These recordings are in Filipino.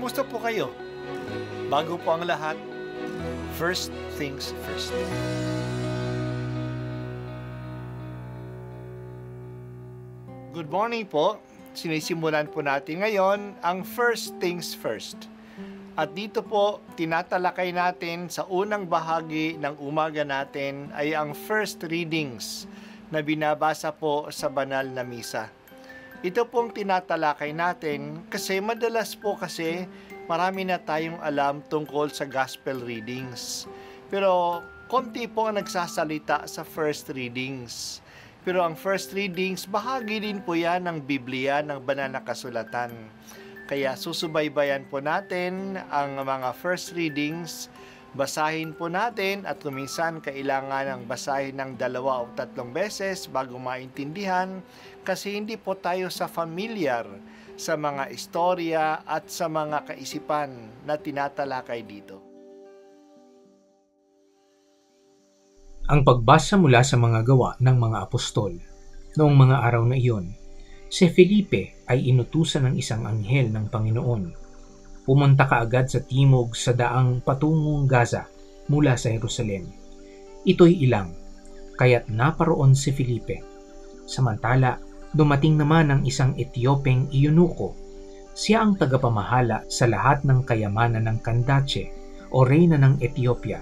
Kumusta po kayo? Bago po ang lahat, first things first. Good morning po. Sinisimulan po natin ngayon ang first things first. At dito po, tinatalakay natin sa unang bahagi ng umaga natin ay ang first readings na binabasa po sa banal na misa. Ito pong tinatalakay natin kasi madalas po kasi marami na tayong alam tungkol sa gospel readings. Pero konti po ang nagsasalita sa first readings. Pero ang first readings, bahagi din po yan ng Biblia, ng banal na kasulatan. Kaya susubaybayan po natin ang mga first readings, basahin po natin at kuminsan kailangan ng basahin ng 2 o 3 beses bago maintindihan kasi hindi po tayo familiar sa mga istorya at sa mga kaisipan na tinatalakay dito. Ang pagbasa mula sa mga gawa ng mga apostol. Noong mga araw na iyon, si Felipe ay inutusan ng isang anghel ng Panginoon. Pumunta kaagad sa timog sa daang patungong Gaza mula sa Jerusalem. Ito'y ilang, kaya't naparoon si Felipe. Samantala, dumating naman ang isang Etiopeng eunuko. Siya ang tagapamahala sa lahat ng kayamanan ng Candace o reyna ng Ethiopia.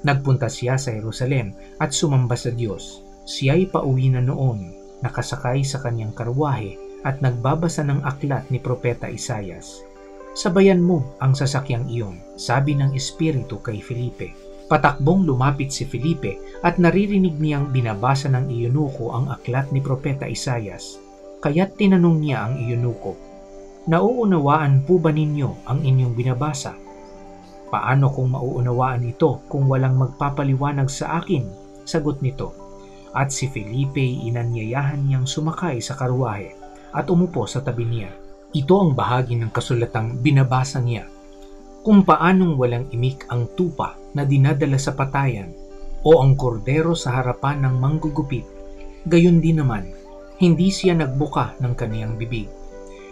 Nagpunta siya sa Jerusalem at sumamba sa Diyos. Siya'y pauwi na noon, nakasakay sa kanyang karwahe at nagbabasa ng aklat ni Propeta Isaias. Sabayan mo ang sasakyang iyon, sabi ng Espiritu kay Felipe. Patakbong lumapit si Felipe at naririnig niyang binabasa ng eunuko ang aklat ni Propeta Isaias. Kaya't tinanong niya ang eunuko, "Nauunawaan po ba ninyo ang inyong binabasa?" "Paano kung mauunawaan ito kung walang magpapaliwanag sa akin?" sagot nito. At si Felipe inanyayahan niyang sumakay sa karwahe at umupo sa tabi niya. Ito ang bahagi ng kasulatang binabasa niya. Kung paanong walang imik ang tupa na dinadala sa patayan o ang kordero sa harapan ng manggugupit, gayon din naman, hindi siya nagbuka ng kaniyang bibig.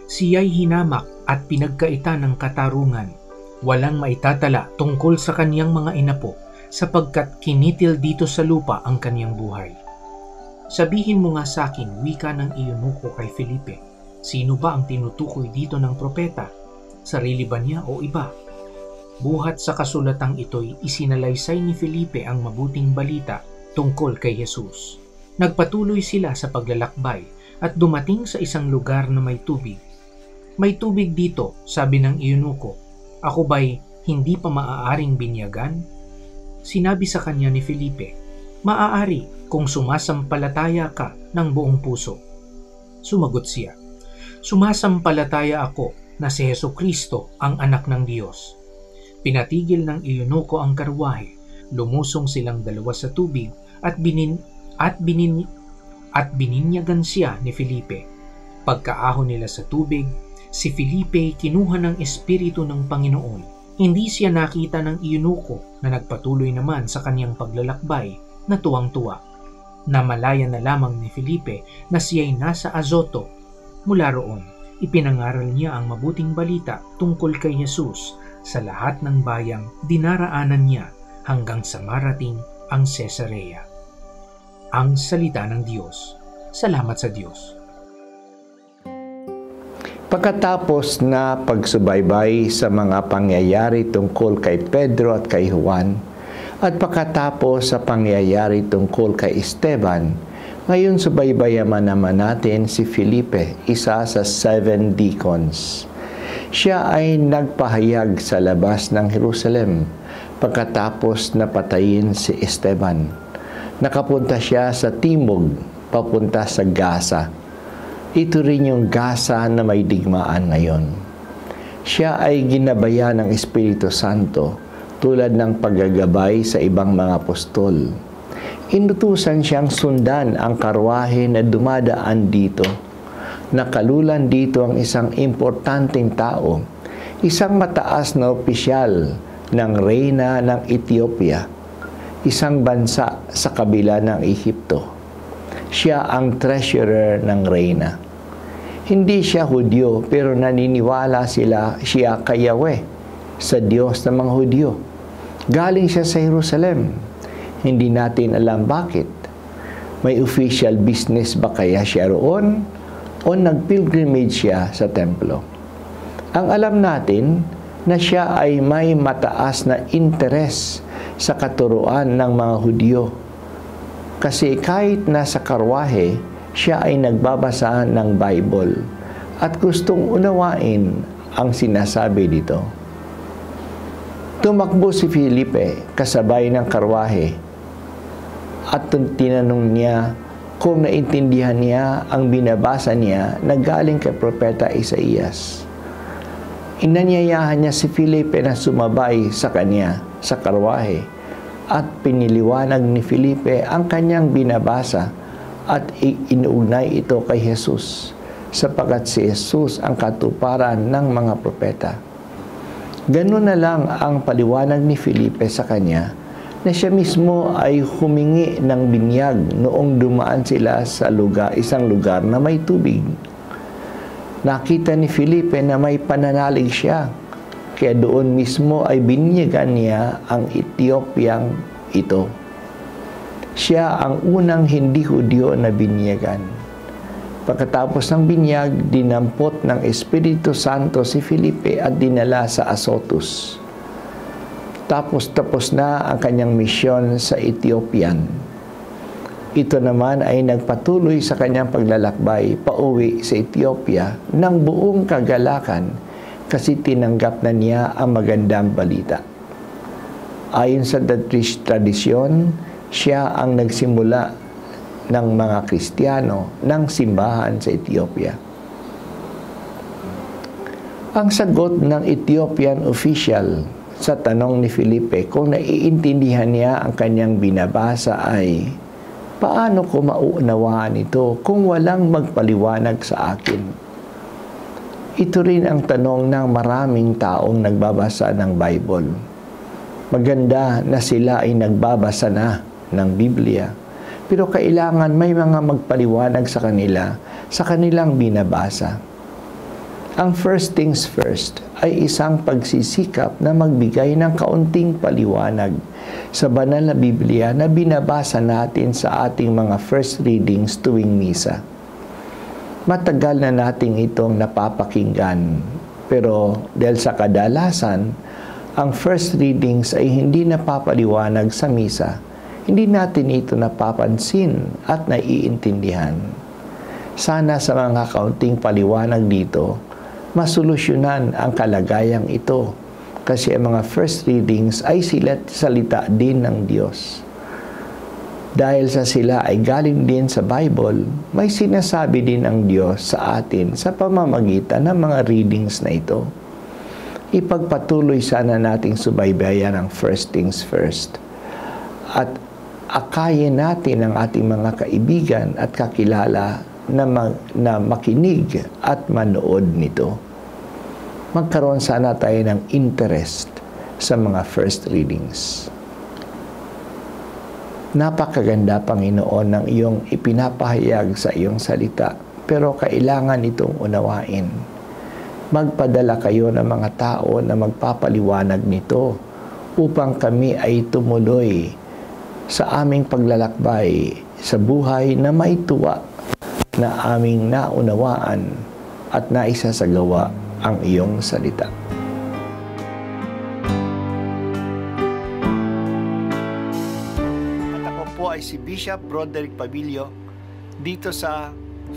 Siya'y hinamak at pinagkaita ng katarungan. Walang maitatala tungkol sa kaniyang mga inapo sapagkat kinitil dito sa lupa ang kaniyang buhay. Sabihin mo nga sa akin, wika ng eunuko kay Felipe, sino ba ang tinutukoy dito ng propeta? Sarili ba niya o iba? Buhat sa kasulatang ito'y isinalaysay ni Felipe ang mabuting balita tungkol kay Jesus. Nagpatuloy sila sa paglalakbay at dumating sa isang lugar na may tubig. "May tubig dito," sabi ng eunuko. "Ako ba'y hindi pa maaaring binyagan?" Sinabi sa kanya ni Felipe, "Maaari kung sumasampalataya ka ng buong puso." Sumagot siya, "Sumasampalataya ako na si Jesucristo ang anak ng Diyos." Pinatigil ng eunuko ang karwahe, lumusong silang dalawa sa tubig at bininyagan siya ni Felipe. Pagkaahon nila sa tubig, si Felipe kinuha ng Espiritu ng Panginoon. Hindi siya nakita ng eunuko na nagpatuloy naman sa kanyang paglalakbay na tuwang-tuwa. Namalayan na lamang ni Felipe na siya'y nasa Azoto. Mula roon, ipinangaral niya ang mabuting balita tungkol kay Jesus sa lahat ng bayang dinaraanan niya hanggang sa marating ang Cesarea. Ang salita ng Diyos. Salamat sa Diyos. Pagkatapos na pagsubaybay sa mga pangyayari tungkol kay Pedro at kay Juan, at pagkatapos sa pangyayari tungkol kay Esteban, ngayon subaybayan naman natin si Felipe, isa sa 7 deacons. Siya ay nagpahayag sa labas ng Jerusalem pagkatapos na patayin si Esteban. Nakapunta siya sa timog, papunta sa Gaza. Ito rin yung Gaza na may digmaan ngayon. Siya ay ginabayan ng Espiritu Santo tulad ng paggagabay sa ibang mga apostol. Inutusan siyang sundan ang karwahe na dumadaan dito. Nakalulan dito ang isang importanteng tao, isang mataas na opisyal ng reyna ng Ethiopia, isang bansa sa kabila ng Ehipto. Siya ang treasurer ng reyna. Hindi siya Hudyo, pero naniniwala siya kay Yahweh, sa Diyos ng mga Hudyo. Galing siya sa Jerusalem. Hindi natin alam bakit. May official business ba kaya siya roon? O nag-pilgrimage siya sa templo? Ang alam natin na siya ay may mataas na interes sa katuruan ng mga Hudyo. Kasi kahit nasa karwahe, siya ay nagbabasa ng Bible at gustong unawain ang sinasabi dito. Tumakbo si Felipe kasabay ng karwahe at tinanong niya kung naintindihan niya ang binabasa niya na galing kay Propeta Isaías. Inanyayahan niya si Felipe na sumabay sa kanya sa karwahe at piniliwanag ni Felipe ang kanyang binabasa at inuugnay ito kay Jesus sapagkat si Jesus ang katuparan ng mga propeta. Ganun na lang ang paliwanag ni Felipe sa kanya na siya mismo ay humingi ng binyag noong dumaan sila sa isang lugar na may tubig. Nakita ni Felipe na may pananalig siya, kaya doon mismo ay binyagan niya ang Ethiopiang ito. Siya ang unang hindi Hudyo na binyagan. Pagkatapos ng binyag, dinampot ng Espiritu Santo si Felipe at dinala sa Azotus. Tapos na ang kanyang misyon sa Ethiopian. Ito naman ay nagpatuloy sa kanyang paglalakbay pauwi sa Ethiopia ng buong kagalakan kasi tinanggap na niya ang magandang balita. Ayon sa tradisyon, siya ang nagsimula ng mga Kristiyano ng simbahan sa Ethiopia. Ang sagot ng Ethiopian official sa tanong ni Felipe kung naiintindihan niya ang kanyang binabasa ay, paano ko maunawaan ito kung walang magpaliwanag sa akin? Ito rin ang tanong ng maraming taong nagbabasa ng Bible. Maganda na sila ay nagbabasa na ng Biblia, pero kailangan may mga magpaliwanag sa kanila sa kanilang binabasa. Ang first things first ay isang pagsisikap na magbigay ng kaunting paliwanag sa banal na Biblia na binabasa natin sa ating mga first readings tuwing misa. Matagal na nating itong napapakinggan, pero dahil sa kadalasan, ang first readings ay hindi napapaliwanag sa misa, hindi natin ito napapansin at naiintindihan. Sana sa mga kaunting paliwanag dito, masolusyonan ang kalagayang ito kasi ang mga first readings ay salita din ng Diyos. Dahil sa sila ay galing din sa Bible, may sinasabi din ang Diyos sa atin sa pamamagitan ng mga readings na ito. Ipagpatuloy sana nating subaybayan ang first things first at akayin natin ang ating mga kaibigan at kakilala na makinig at manood nito. Magkaroon sana tayo ng interest sa mga first readings. Napakaganda, Panginoon, ng iyong ipinapahayag sa iyong salita, pero kailangan itong unawain. Magpadala kayo ng mga tao na magpapaliwanag nito upang kami ay tumuloy sa aming paglalakbay sa buhay na may tuwa na aming naunawaan at naisasagawa ang iyong salita. At ako po ay si Bishop Broderick Pabilio dito sa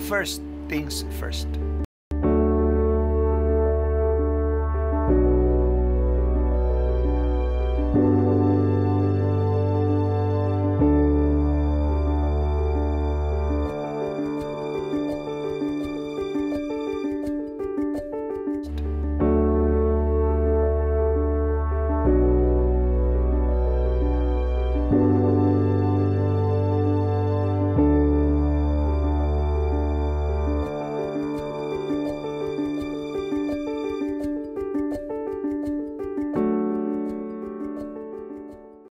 First Things First.